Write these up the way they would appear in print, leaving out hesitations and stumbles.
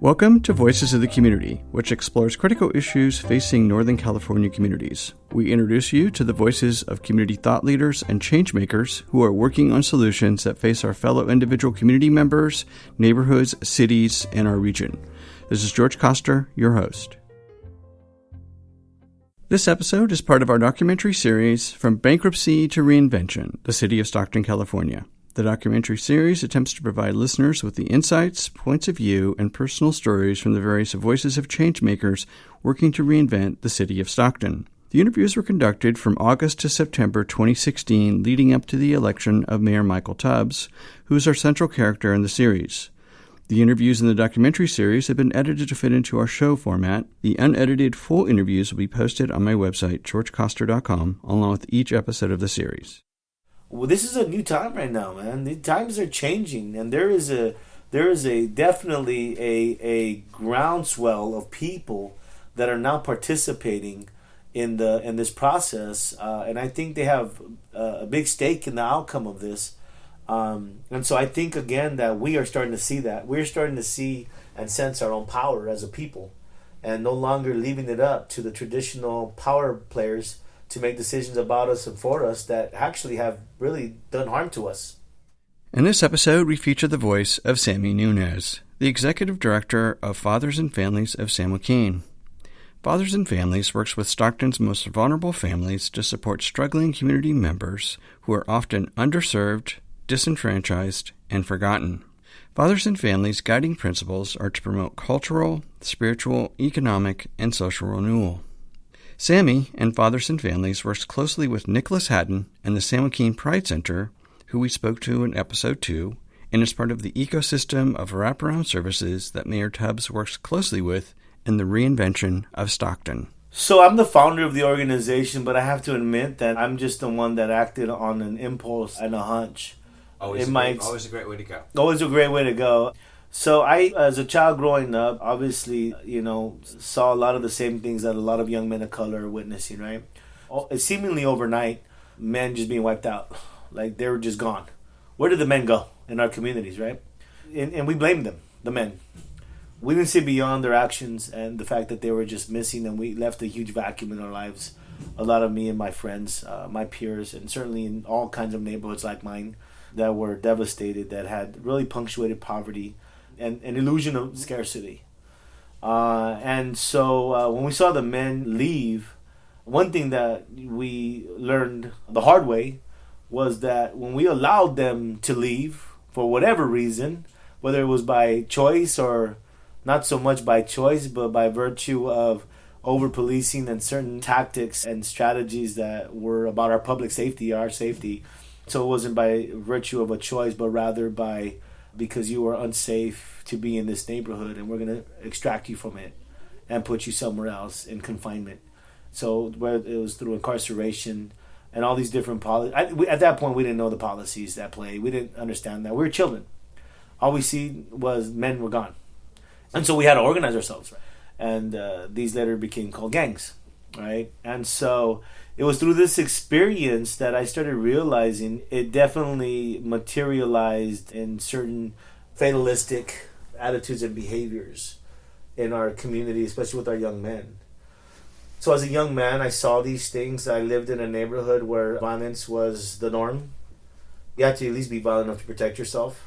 Welcome to Voices of the Community, which explores critical issues facing Northern California communities. We introduce you to the voices of community thought leaders and changemakers who are working on solutions that face our fellow individual community members, neighborhoods, cities, and our region. This is George Coster, your host. This episode is part of our documentary series, From Bankruptcy to Reinvention, the City of Stockton, California. The documentary series attempts to provide listeners with the insights, points of view, and personal stories from the various voices of changemakers working to reinvent the city of Stockton. The interviews were conducted from August to September 2016, leading up to the election of Mayor Michael Tubbs, who is our central character in the series. The interviews in the documentary series have been edited to fit into our show format. The unedited full interviews will be posted on my website, georgecoster.com, along with each episode of the series. Well, this is a new time right now, man. The times are changing, and there is definitely a groundswell of people that are now participating in this process, and I think they have a big stake in the outcome of this. And so I think again that we are starting to see that we're starting to see and sense our own power as a people, and no longer leaving it up to the traditional power players to make decisions about us and for us that actually have really done harm to us. In this episode, we feature the voice of Sammy Nuñez, the Executive Director of Fathers and Families of San Joaquin. Fathers and Families works with Stockton's most vulnerable families to support struggling community members who are often underserved, disenfranchised, and forgotten. Fathers and Families' guiding principles are to promote cultural, spiritual, economic, and social renewal. Sammy and Fathers and Families works closely with Nicholas Hatton and the San Joaquin Pride Center, who we spoke to in Episode 2, and is part of the ecosystem of wraparound services that Mayor Tubbs works closely with in the reinvention of Stockton. So I'm the founder of the organization, but I have to admit that I'm just the one that acted on an impulse and a hunch. Always a great way to go. Always a great way to go. So I, as a child growing up, obviously, saw a lot of the same things that a lot of young men of color are witnessing, right? Seemingly overnight, men just being wiped out. Like they were just gone. Where did the men go in our communities, right? And we blamed them, the men. We didn't see beyond their actions and the fact that they were just missing, and we left a huge vacuum in our lives. A lot of me and my friends, my peers, and certainly in all kinds of neighborhoods like mine that were devastated, that had really punctuated poverty and an illusion of scarcity. And so when we saw the men leave, one thing that we learned the hard way was that when we allowed them to leave for whatever reason, whether it was by choice or not so much by choice, but by virtue of over-policing and certain tactics and strategies that were about our public safety, our safety. So it wasn't by virtue of a choice, but rather because you were unsafe to be in this neighborhood, and we're going to extract you from it and put you somewhere else in confinement. So whether it was through incarceration and all these different policies. At that point, we didn't know the policies that play. We didn't understand that. We were children. All we see was men were gone. And so we had to organize ourselves. And these later became called gangs, right? And so it was through this experience that I started realizing it definitely materialized in certain fatalistic attitudes and behaviors in our community, especially with our young men. So as a young man, I saw these things. I lived in a neighborhood where violence was the norm. You had to at least be violent enough to protect yourself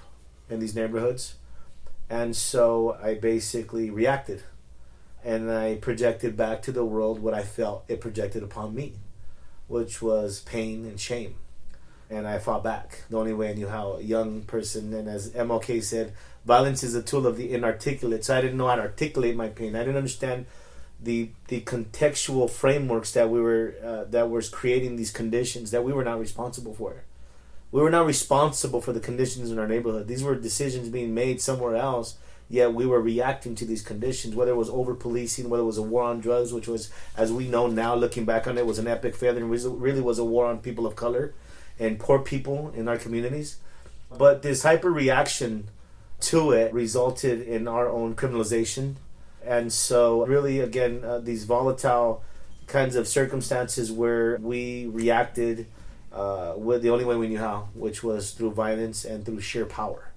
in these neighborhoods. And so I basically reacted. And I projected back to the world what I felt it projected upon me, which was pain and shame. And I fought back the only way I knew how. A young person, and as MLK said, violence is a tool of the inarticulate. So I didn't know how to articulate my pain. I didn't understand the contextual frameworks that was creating these conditions that we were not responsible for. We were not responsible for the conditions in our neighborhood. These were decisions being made somewhere else, yet we were reacting to these conditions, whether it was over-policing, whether it was a war on drugs, which was, as we know now, looking back on it, was an epic failure, and really was a war on people of color and poor people in our communities. But this hyper-reaction to it resulted in our own criminalization. And so really, again, these volatile kinds of circumstances where we reacted with the only way we knew how, which was through violence and through sheer power.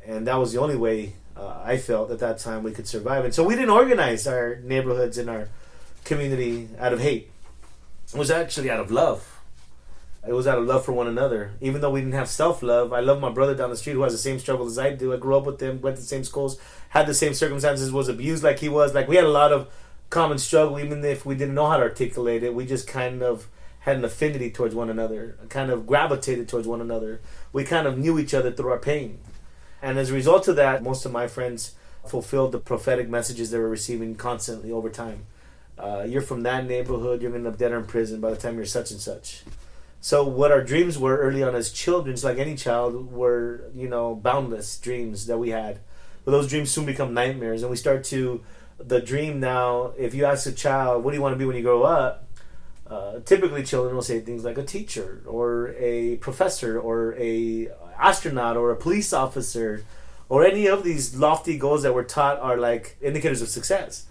And that was the only way I felt at that time we could survive. And so we didn't organize our neighborhoods and our community out of hate. It was actually out of love. It was out of love for one another. Even though we didn't have self-love, I love my brother down the street who has the same struggle as I do. I grew up with him, went to the same schools, had the same circumstances, was abused like he was. Like, we had a lot of common struggle, even if we didn't know how to articulate it. We just kind of had an affinity towards one another, kind of gravitated towards one another. We kind of knew each other through our pain. And as a result of that, most of my friends fulfilled the prophetic messages they were receiving constantly over time. You're from that neighborhood, you're going to end up dead or in prison by the time you're such and such. So what our dreams were early on as children, just like any child, were, boundless dreams that we had. But those dreams soon become nightmares. And we start to, the dream now, if you ask a child, what do you want to be when you grow up? Typically children will say things like a teacher or a professor or a astronaut or a police officer, or any of these lofty goals that we're taught are like indicators of success.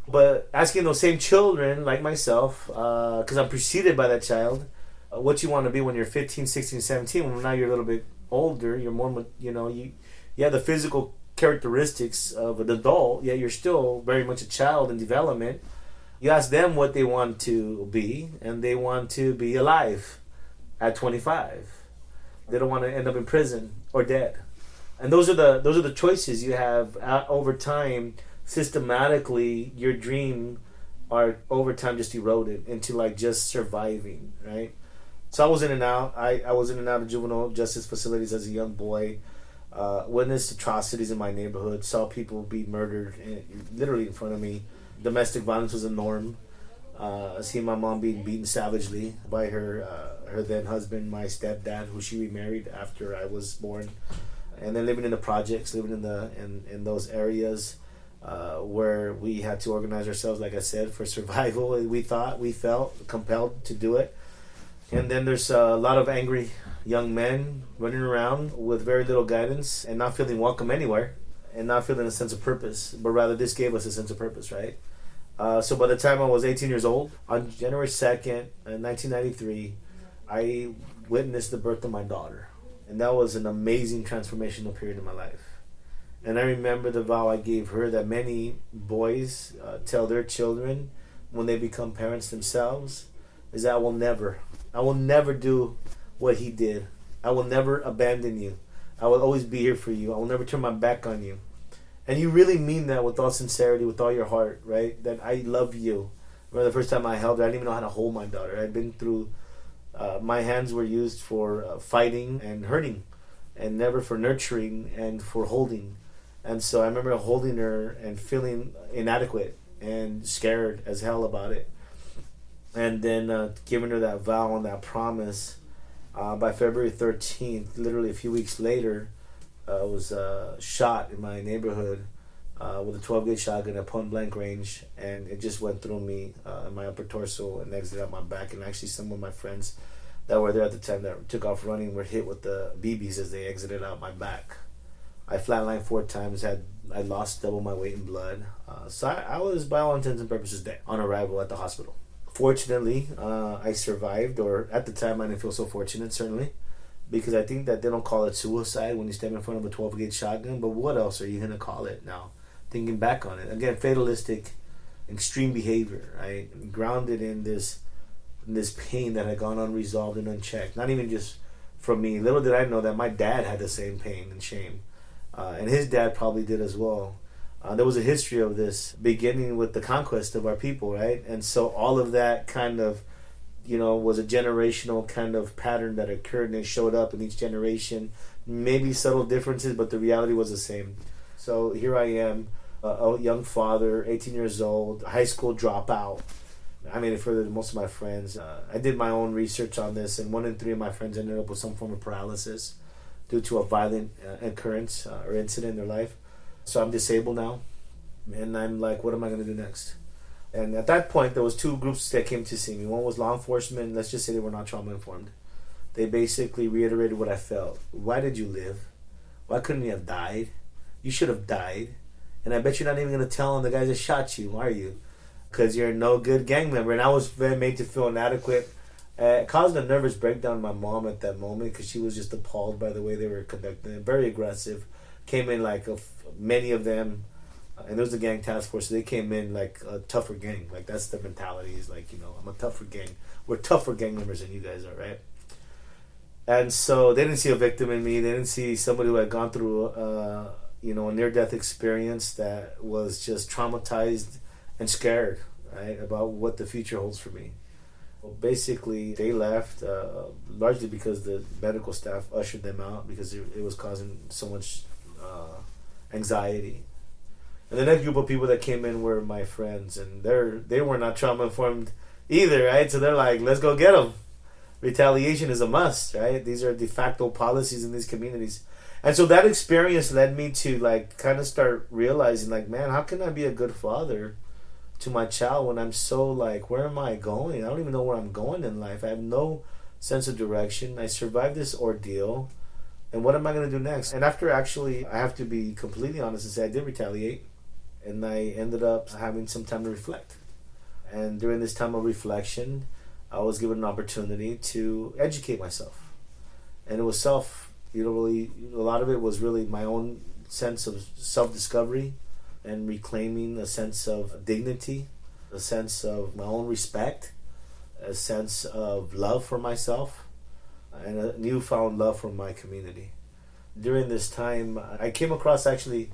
But asking those same children, like myself, because I'm preceded by that child, what you want to be when you're 15, 16, 17, when now you're a little bit older, you're more, you have the physical characteristics of an adult, yet you're still very much a child in development. You ask them what they want to be, and they want to be alive at 25. They don't want to end up in prison or dead. And those are the choices you have over time. Systematically, your dream are over time just eroded into like just surviving, right? So I was in and out. I was in and out of juvenile justice facilities as a young boy. Witnessed atrocities in my neighborhood. Saw people be murdered literally in front of me. Domestic violence was a norm. Seeing my mom being beaten savagely by her then husband, my stepdad, who she remarried after I was born, and then living in the projects, living in those areas where we had to organize ourselves, like I said, for survival. We felt compelled to do it. And then there's a lot of angry young men running around with very little guidance and not feeling welcome anywhere and not feeling a sense of purpose, but rather this gave us a sense of purpose, right? So by the time I was 18 years old, on January 2nd, 1993, I witnessed the birth of my daughter. And that was an amazing transformational period in my life. And I remember the vow I gave her that many boys tell their children when they become parents themselves, is that I will never do what he did. I will never abandon you. I will always be here for you. I will never turn my back on you. And you really mean that with all sincerity, with all your heart, right? That I love you. I remember the first time I held her, I didn't even know how to hold my daughter. I'd been through, my hands were used for fighting and hurting, and never for nurturing and for holding. And so I remember holding her and feeling inadequate and scared as hell about it. And then giving her that vow and that promise. By February 13th, literally a few weeks later, I was shot in my neighborhood with a 12-gauge shotgun at point-blank range, and it just went through me in my upper torso and exited out my back. And actually some of my friends that were there at the time that took off running were hit with the BBs as they exited out my back. I flatlined 4 times, I lost double my weight in blood. So I was, by all intents and purposes, dead on arrival at the hospital. Fortunately, I survived, or at the time I didn't feel so fortunate, certainly, because I think that they don't call it suicide when you step in front of a 12-gauge shotgun, but what else are you going to call it now? Thinking back on it. Again, fatalistic, extreme behavior, right? Grounded in this pain that had gone unresolved and unchecked. Not even just from me. Little did I know that my dad had the same pain and shame. And his dad probably did as well. There was a history of this, beginning with the conquest of our people, right? And so all of that kind of, was a generational kind of pattern that occurred, and it showed up in each generation. Maybe subtle differences, but the reality was the same. So here I am, a young father, 18 years old, high school dropout. I made it further than most of my friends. I did my own research on this, and 1 in 3 of my friends ended up with some form of paralysis due to a violent occurrence or incident in their life. So I'm disabled now, and I'm like, what am I going to do next? And at that point, there was 2 groups that came to see me. One was law enforcement. Let's just say they were not trauma-informed. They basically reiterated what I felt. Why did you live? Why couldn't you have died? You should have died. And I bet you're not even going to tell on the guys that shot you, are you? Because you're a no-good gang member. And I was very made to feel inadequate. It caused a nervous breakdown in my mom at that moment, because she was just appalled by the way they were conducting it. Very aggressive. came in like many of them, and there was a gang task force, so they came in like a tougher gang. Like that's the mentality, is like, I'm a tougher gang. We're tougher gang members than you guys are, right? And so they didn't see a victim in me. They didn't see somebody who had gone through a near-death experience that was just traumatized and scared, right, about what the future holds for me. Well, basically, they left largely because the medical staff ushered them out because it was causing so much anxiety. And the next group of people that came in were my friends, and they were not trauma-informed either, right? So they're like, let's go get them. Retaliation is a must, right? These are de facto policies in these communities. And so that experience led me to like kind of start realizing like, man, how can I be a good father to my child when I'm so like, where am I going? I don't even know where I'm going in life. I have no sense of direction. I survived this ordeal, and what am I going to do next? And after actually, I have to be completely honest and say I did retaliate, and I ended up having some time to reflect. And during this time of reflection, I was given an opportunity to educate myself. And it was a lot of it was really my own sense of self-discovery and reclaiming a sense of dignity, a sense of my own respect, a sense of love for myself, and a newfound love for my community. During this time, I came across actually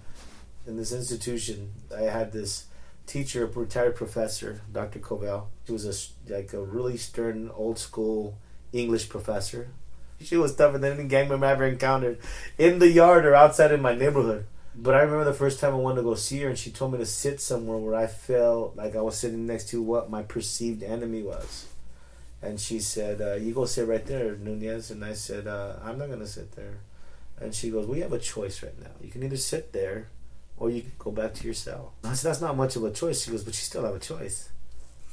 in this institution, I had this teacher, a retired professor, Dr. Covell. She was a really stern, old school English professor. She was tougher than any gang member I ever encountered in the yard or outside in my neighborhood. But I remember the first time I wanted to go see her, and she told me to sit somewhere where I felt like I was sitting next to what my perceived enemy was. And she said, you go sit right there, Nuñez. And I said, I'm not going to sit there. And she goes, we have a choice right now. You can either sit there or you can go back to your cell. I said, that's not much of a choice. She goes, but you still have a choice.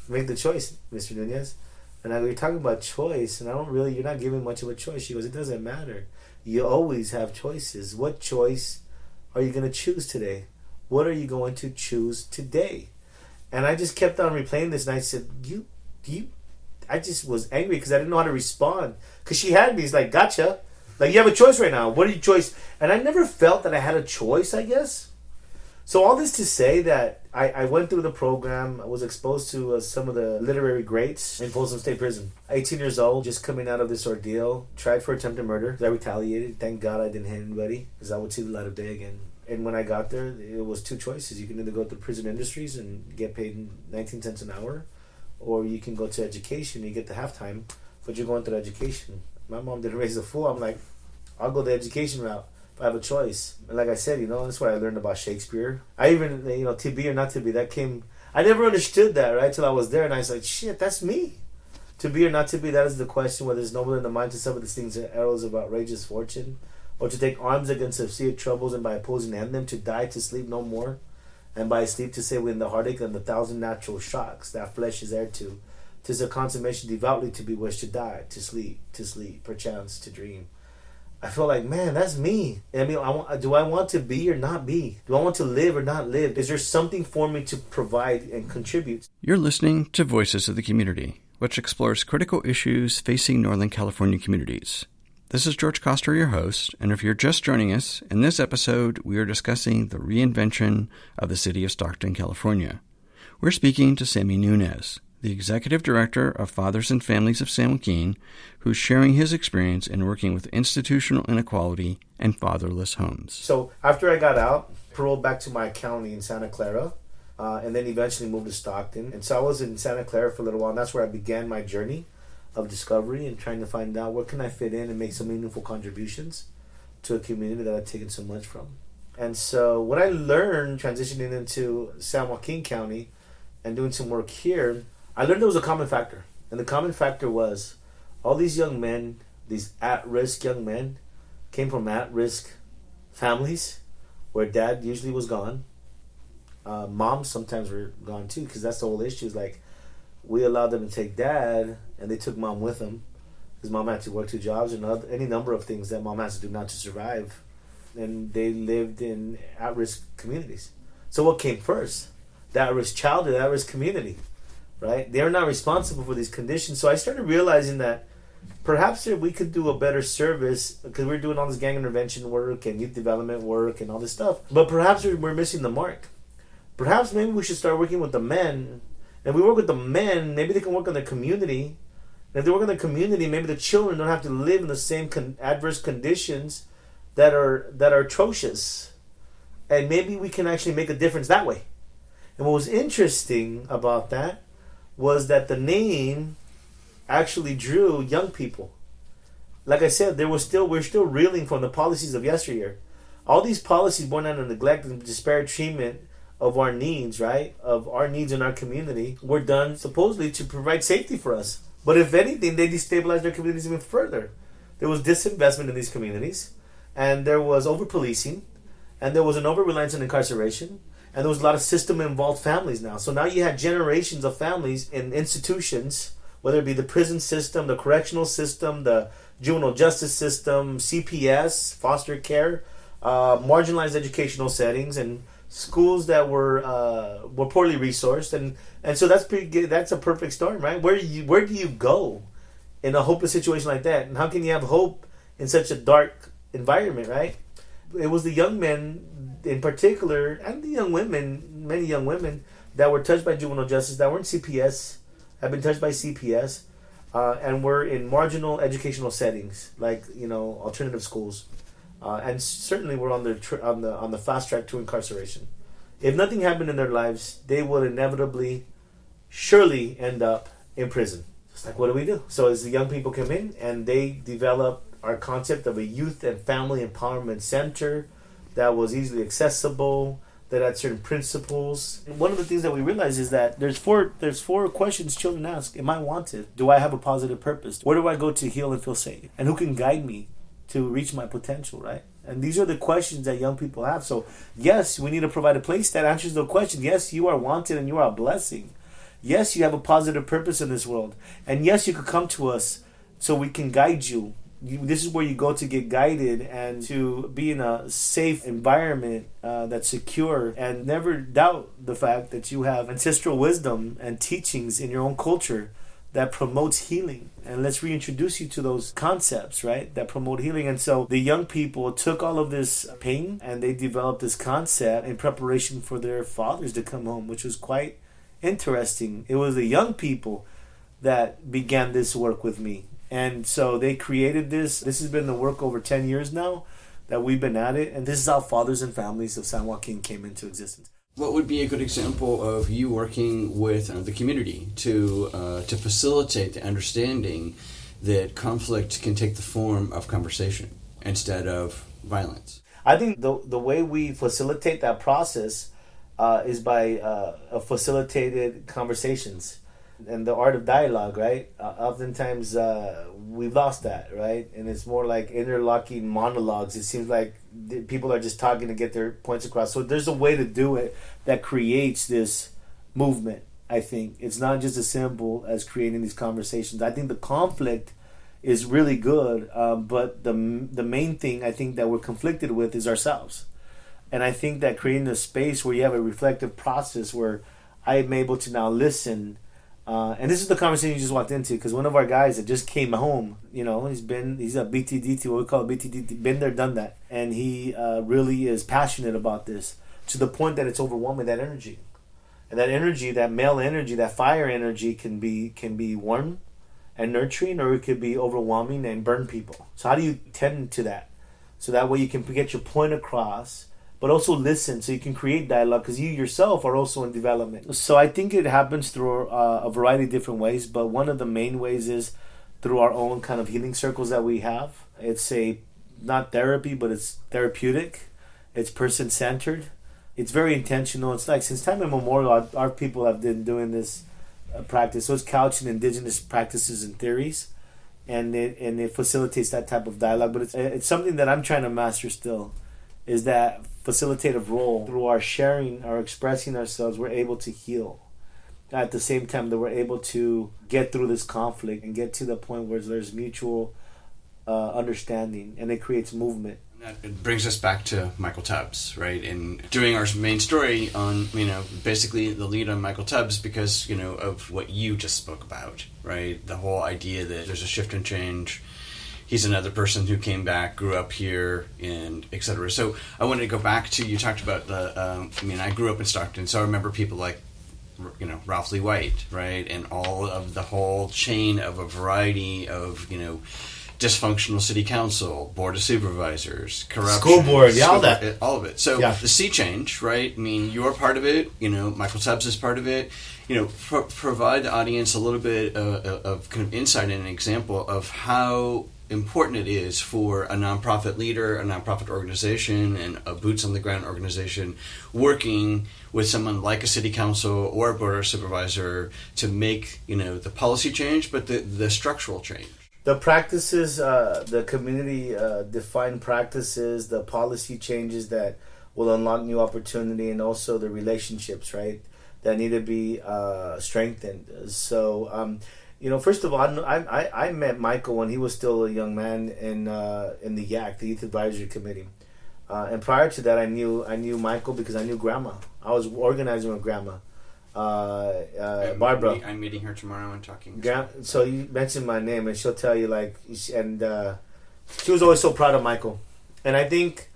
Make the choice, Mr. Nuñez. And I go, you're talking about choice, and you're not giving much of a choice. She goes, it doesn't matter. You always have choices. What choice are you going to choose today? What are you going to choose today? And I just kept on replaying this, and I said, I just was angry because I didn't know how to respond. Because she had me, it's like, gotcha. Like, you have a choice right now. What are your choice? And I never felt that I had a choice, I guess. So all this to say that I went through the program. I was exposed to some of the literary greats in Folsom State Prison. 18 years old, just coming out of this ordeal. Tried for attempted murder. I retaliated. Thank God I didn't hit anybody, because I would see the light of day again. And when I got there, it was two choices. You can either go to prison industries and get paid 19 cents an hour, or you can go to education and you get the halftime, but you're going to education. My mom didn't raise a fool. I'm like, I'll go the education route. I have a choice. And like I said, that's what I learned about Shakespeare. I even, to be or not to be, that came, I never understood that, right, till I was there, and I was like, shit, that's me. To be or not to be, that is the question, whether it's noble in the mind to suffer these things are arrows of outrageous fortune, or to take arms against the sea of troubles, and by opposing end them, to die, to sleep no more, and by sleep to say within the heartache and the thousand natural shocks that flesh is heir to. 'Tis a consummation devoutly to be wished, to die, to sleep, perchance to dream. I feel like, man, that's me. I mean, do I want to be or not be? Do I want to live or not live? Is there something for me to provide and contribute? You're listening to Voices of the Community, which explores critical issues facing Northern California communities. This is George Coster, your host, and if you're just joining us, in this episode, we are discussing the reinvention of the city of Stockton, California. We're speaking to Sammy Nuñez, the Executive Director of Fathers and Families of San Joaquin, who's sharing his experience in working with institutional inequality and fatherless homes. So after I got out, paroled back to my county in Santa Clara, and then eventually moved to Stockton. And so I was in Santa Clara for a little while, and that's where I began my journey of discovery and trying to find out where can I fit in and make some meaningful contributions to a community that I've taken so much from. And so what I learned transitioning into San Joaquin County and doing some work here, I learned there was a common factor. And the common factor was all these young men, these at-risk young men, came from at-risk families where dad usually was gone. Moms sometimes were gone too, because that's the whole issue. Is like, we allowed them to take dad, and they took mom with them, because mom had to work 2 jobs and any number of things that mom has to do not to survive. And they lived in at-risk communities. So what came first? The at-risk child or the at-risk community? Right? They're not responsible for these conditions. So I started realizing that perhaps we could do a better service because we're doing all this gang intervention work and youth development work and all this stuff. But perhaps we're missing the mark. Perhaps maybe we should start working with the men. And we work with the men, maybe they can work on their community. And if they work on their community, maybe the children don't have to live in the same adverse conditions that are atrocious. And maybe we can actually make a difference that way. And what was interesting about that was that the name actually drew young people. Like I said, we're still reeling from the policies of yesteryear. All these policies born out of neglect and disparate treatment of our needs, right? Of our needs in our community were done supposedly to provide safety for us. But if anything, they destabilized our communities even further. There was disinvestment in these communities, and there was over-policing, and there was an over-reliance on incarceration, and there was a lot of system-involved families now. So now you had generations of families in institutions, whether it be the prison system, the correctional system, the juvenile justice system, CPS, foster care, marginalized educational settings, and schools that were poorly resourced, and so that's pretty good. That's a perfect storm, right? Where do you go in a hopeless situation like that? And how can you have hope in such a dark environment, right? It was the young men in particular, and the young women, many young women that were touched by juvenile justice, that weren't CPS, have been touched by CPS, and were in marginal educational settings like alternative schools. And certainly we're on the fast track to incarceration. If nothing happened in their lives, they would inevitably, surely end up in prison. It's like, what do we do? So as the young people come in and they develop our concept of a youth and family empowerment center that was easily accessible, that had certain principles. And one of the things that we realize is that there's four questions children ask. Am I wanted? Do I have a positive purpose? Where do I go to heal and feel safe? And who can guide me to reach my potential, right? And these are the questions that young people have. So yes, we need to provide a place that answers those questions. Yes, you are wanted and you are a blessing. Yes, you have a positive purpose in this world. And yes, you could come to us so we can guide you. This is where you go to get guided and to be in a safe environment that's secure, and never doubt the fact that you have ancestral wisdom and teachings in your own culture that promotes healing. And let's reintroduce you to those concepts, right, that promote healing. And so the young people took all of this pain and they developed this concept in preparation for their fathers to come home, which was quite interesting. It was the young people that began this work with me. And so they created this. This has been the work over 10 years now that we've been at it. And this is how Fathers and Families of San Joaquin came into existence. What would be a good example of you working with the community to facilitate the understanding that conflict can take the form of conversation instead of violence? I think the way we facilitate that process is by facilitated conversations and the art of dialogue, right? Oftentimes we've lost that, right? And it's more like interlocking monologues. It seems like people are just talking to get their points across. So there's a way to do it that creates this movement, I think. It's not just as simple as creating these conversations. I think the conflict is really good, but the main thing I think that we're conflicted with is ourselves. And I think that creating a space where you have a reflective process where I'm able to now listen. And this is the conversation you just walked into, because one of our guys that just came home, he's a BTDT, what we call a BTDT, been there, done that. And he really is passionate about this to the point that it's overwhelming, that energy. And that energy, that male energy, that fire energy can be warm and nurturing, or it could be overwhelming and burn people. So how do you tend to that? So that way you can get your point across, but also listen so you can create dialogue, because you yourself are also in development. So I think it happens through a variety of different ways, but one of the main ways is through our own kind of healing circles that we have. It's not therapy, but it's therapeutic. It's person-centered. It's very intentional. It's like since time immemorial, our people have been doing this practice. So it's couched in indigenous practices and theories, and it facilitates that type of dialogue. But it's something that I'm trying to master still, is that facilitative role. Through our sharing, our expressing ourselves, we're able to heal. At the same time that we're able to get through this conflict and get to the point where there's mutual understanding, and it creates movement. It brings us back to Michael Tubbs, right? And doing our main story on, basically the lead on Michael Tubbs because, of what you just spoke about, right? The whole idea that there's a shift and change. He's another person who came back, grew up here, and et cetera. So I wanted to go back to, you talked about I grew up in Stockton, so I remember people like, Ralph Lee White, right? And all of the whole chain of a variety of, dysfunctional city council, board of supervisors, corruption, school board, all that, all of it. So the sea change, right? You're part of it. Michael Tubbs is part of it. Provide the audience a little bit of kind of insight and an example of how important it is for a nonprofit leader, a nonprofit organization, and a boots on the ground organization working with someone like a city council or a board of supervisor to make the policy change, but the structural change. The practices, the community defined practices, the policy changes that will unlock new opportunity, and also the relationships, right, that need to be strengthened. So, first of all, I met Michael when he was still a young man in the YAC, the Youth Advisory Committee, and prior to that, I knew Michael because I knew Grandma. I was organizing with Grandma. Barbara. I'm meeting her tomorrow and talking. So you mentioned my name, and she'll tell you and she was always so proud of Michael, and I think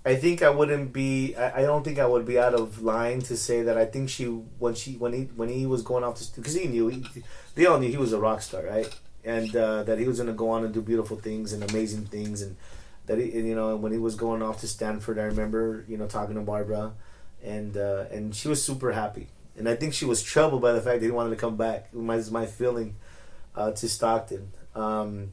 I wouldn't be. I don't think I would be out of line to say that I think when he was going off to, because they all knew he was a rock star, right, and that he was going to go on and do beautiful things and amazing things, and that when he was going off to Stanford, I remember talking to Barbara, and she was super happy. And I think she was troubled by the fact that he wanted to come back. It was my feeling to Stockton. And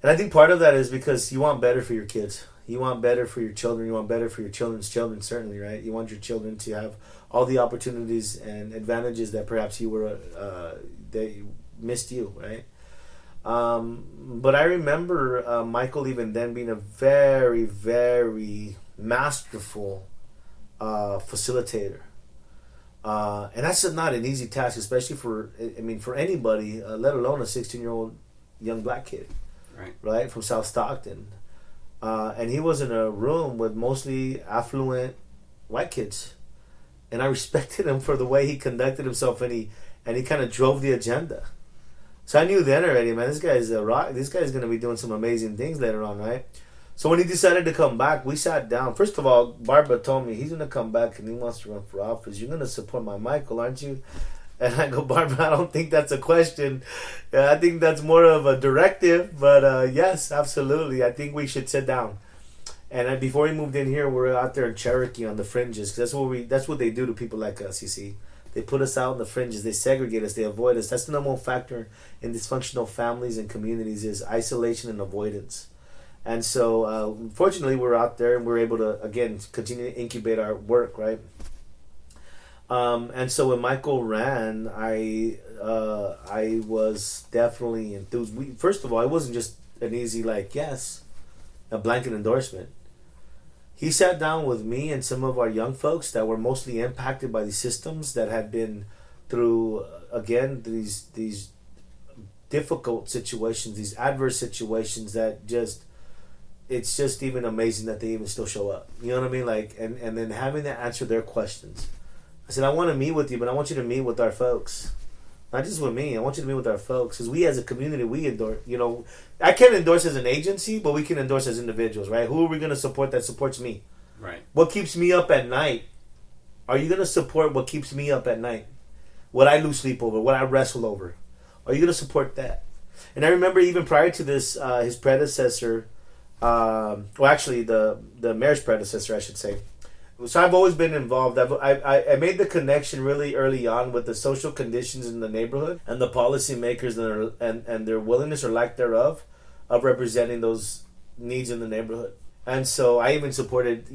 I think part of that is because you want better for your kids. You want better for your children. You want better for your children's children, certainly, right? You want your children to have all the opportunities and advantages that perhaps that you missed right? But I remember Michael even then being a very, very masterful facilitator. And that's not an easy task, especially for anybody, let alone a 16-year-old young black kid, right, from South Stockton. And he was in a room with mostly affluent white kids, and I respected him for the way he conducted himself, and he kind of drove the agenda. So I knew then already, man, this guy's a rock. This guy's going to be doing some amazing things later on, right? So when he decided to come back, we sat down. First of all, Barbara told me he's going to come back and he wants to run for office. You're going to support my Michael, aren't you? And I go, Barbara, I don't think that's a question. I think that's more of a directive. But yes, absolutely. I think we should sit down. And before he moved in here, we're out there in Cherokee on the fringes. Cause that's what they do to people like us, you see. They put us out in the fringes. They segregate us. They avoid us. That's the number one factor in dysfunctional families and communities is isolation and avoidance. And so, fortunately, we're out there and we're able to, again, continue to incubate our work, right? And so when Michael ran, I was definitely enthused. First of all, it wasn't just an easy, a blanket endorsement. He sat down with me and some of our young folks that were mostly impacted by these systems that had been through, again, these difficult situations, these adverse situations that it's just even amazing that they even still show up. You know what I mean? And then having to answer their questions. I said, I want to meet with you, but I want you to meet with our folks. Not just with me. I want you to meet with our folks. Because we as a community, we endorse, I can't endorse as an agency, but we can endorse as individuals, right? Who are we going to support that supports me? Right. What keeps me up at night? Are you going to support what keeps me up at night? What I lose sleep over? What I wrestle over? Are you going to support that? And I remember even prior to this, his predecessor... actually, the mayor's predecessor, I should say. So I've always been involved. I made the connection really early on with the social conditions in the neighborhood and the policymakers and their willingness or lack thereof of representing those needs in the neighborhood. And so I even supported,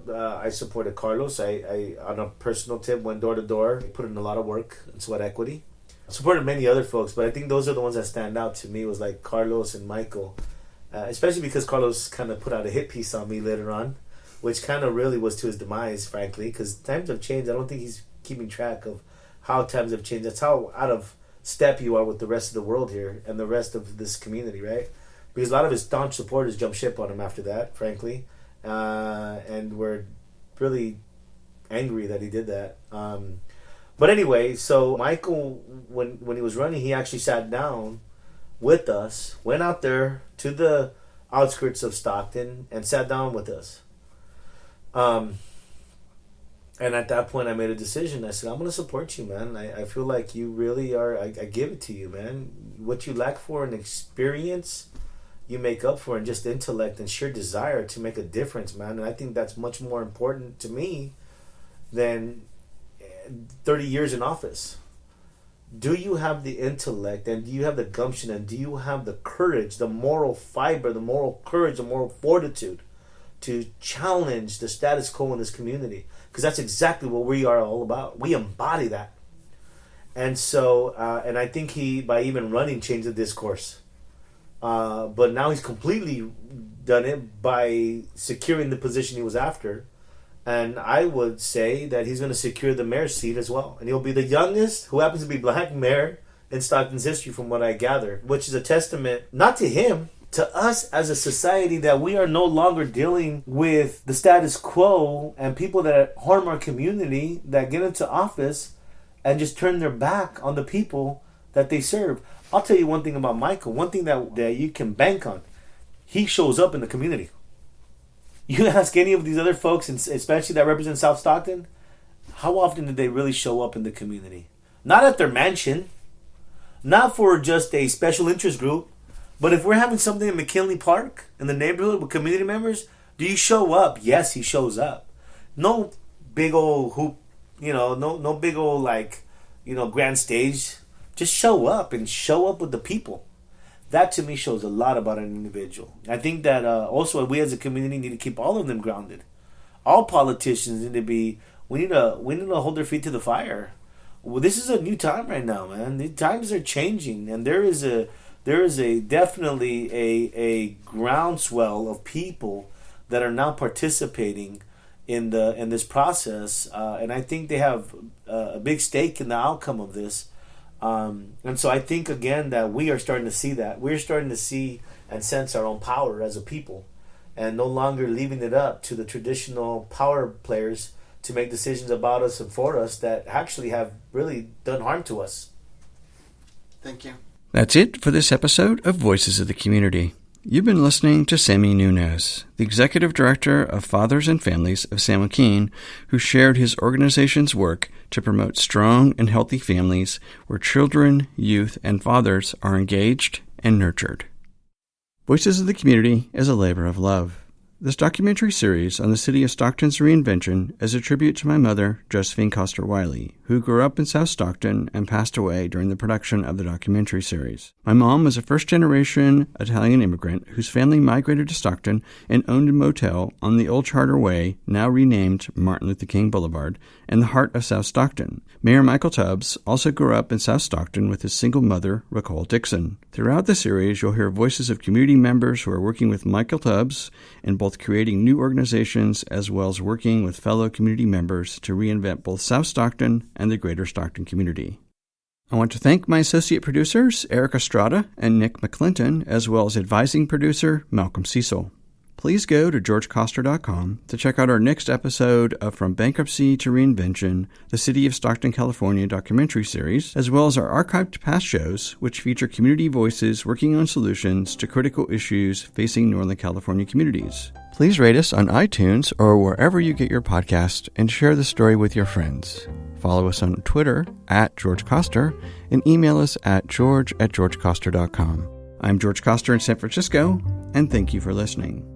I supported Carlos. I on a personal tip, went door to door, put in a lot of work in sweat equity. I supported many other folks, but I think those are the ones that stand out to me was like Carlos and Michael. Especially because Carlos kind of put out a hit piece on me later on, which kind of really was to his demise, frankly, because times have changed. I don't think he's keeping track of how times have changed. That's how out of step you are with the rest of the world here and the rest of this community, right? because a lot of his staunch supporters jumped ship on him after that, frankly, and were really angry that he did that. But anyway, so Michael, when he was running, he actually sat down with us, went out there to the outskirts of Stockton and sat down with us. And at that point, I made a decision. I said, I'm going to support you, man. I feel like you really are. I give it to you, man. What you lack for in experience, you make up for in just intellect and sheer desire to make a difference, man. And I think that's much more important to me than 30 years in office. Do you have the intellect, and do you have the gumption, and do you have the courage, the moral fiber, the moral courage, the moral fortitude to challenge the status quo in this community? Because that's exactly what we are all about. We embody that. And so, and I think he, by even running, changed the discourse. But now he's completely done it by securing the position he was after. And I would say that he's going to secure the mayor's seat as well. And he'll be the youngest, who happens to be black, mayor in Stockton's history, from what I gather. Which is a testament, not to him, to us as a society, that we are no longer dealing with the status quo and people that harm our community, that get into office and just turn their back on the people that they serve. I'll tell you one thing about Michael. One thing that you can bank on. He shows up in the community. You ask any of these other folks, and especially that represent South Stockton, how often did they really show up in the community? Not at their mansion. Not for just a special interest group. But if we're having something in McKinley Park, in the neighborhood with community members, do you show up? Yes, he shows up. No big old hoop, no big old grand stage. Just show up and show up with the people. That to me shows a lot about an individual. I think that also we as a community need to keep all of them grounded. All politicians need to be. We need to hold their feet to the fire. Well, this is a new time right now, man. The times are changing, and there is definitely a groundswell of people that are now participating in this process, and I think they have a big stake in the outcome of this. And so I think again that we are starting to see that. We're starting to see and sense our own power as a people, and no longer leaving it up to the traditional power players to make decisions about us and for us that actually have really done harm to us. Thank you. That's it for this episode of Voices of the Community. You've been listening to Sammy Nuñez, the Executive Director of Fathers and Families of San Joaquin, who shared his organization's work to promote strong and healthy families where children, youth, and fathers are engaged and nurtured. Voices of the Community is a labor of love. This documentary series on the city of Stockton's reinvention is a tribute to my mother, Josephine Coster Wiley, who grew up in South Stockton and passed away during the production of the documentary series. My mom was a first-generation Italian immigrant whose family migrated to Stockton and owned a motel on the Old Charter Way, now renamed Martin Luther King Boulevard, in the heart of South Stockton. Mayor Michael Tubbs also grew up in South Stockton with his single mother, Ricole Dixon. Throughout the series, you'll hear voices of community members who are working with Michael Tubbs in both creating new organizations as well as working with fellow community members to reinvent both South Stockton and the greater Stockton community. I want to thank my associate producers, Eric Estrada and Nick McClinton, as well as advising producer, Malcolm Cecil. Please go to georgecoster.com to check out our next episode of From Bankruptcy to Reinvention, the City of Stockton, California documentary series, as well as our archived past shows, which feature community voices working on solutions to critical issues facing Northern California communities. Please rate us on iTunes or wherever you get your podcast and share the story with your friends. Follow us on Twitter @GeorgeCoster and email us at george@georgecoster.com. I'm George Coster in San Francisco, and thank you for listening.